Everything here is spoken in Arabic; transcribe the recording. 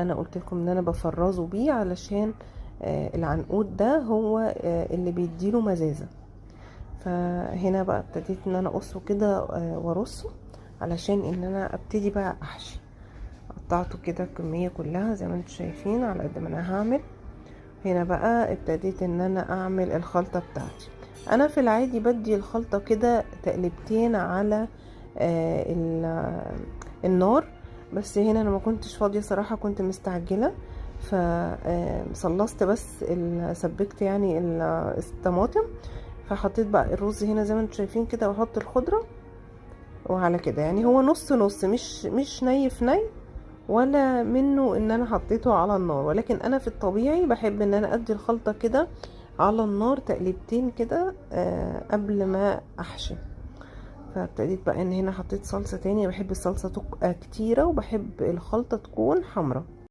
انا قلت لكم ان انا بفرزه بيه علشان العنقود ده هو اللي بيديله مزازة. فهنا بقى ابتديت ان انا اقصه كده وارصه علشان ان انا ابتدي بقى احشي. قطعته كده الكمية كلها زي ما انتم شايفين على قد ما انا هعمل. هنا بقى ابتديت ان انا اعمل الخلطة بتاعتي. انا في العادي بدي الخلطة كده تقلبتين على النار، بس هنا انا ما كنتش فاضية صراحة، كنت مستعجلة. فصلصت بس سبكت يعني الطماطم. فحطيت بقى الرز هنا زي ما انتم شايفين كده، واحط الخضرة وعلى كده. يعني هو نص نص، مش ني في ني، ولا منه ان انا حطيته على النار. ولكن انا في الطبيعي بحب ان انا ادي الخلطة كده على النار تقليبتين كده قبل ما احشي. فابتديت بقى ان هنا حطيت صلصة تاني. بحب الصلصة تبقى كتيرة، وبحب الخلطة تكون حمرا.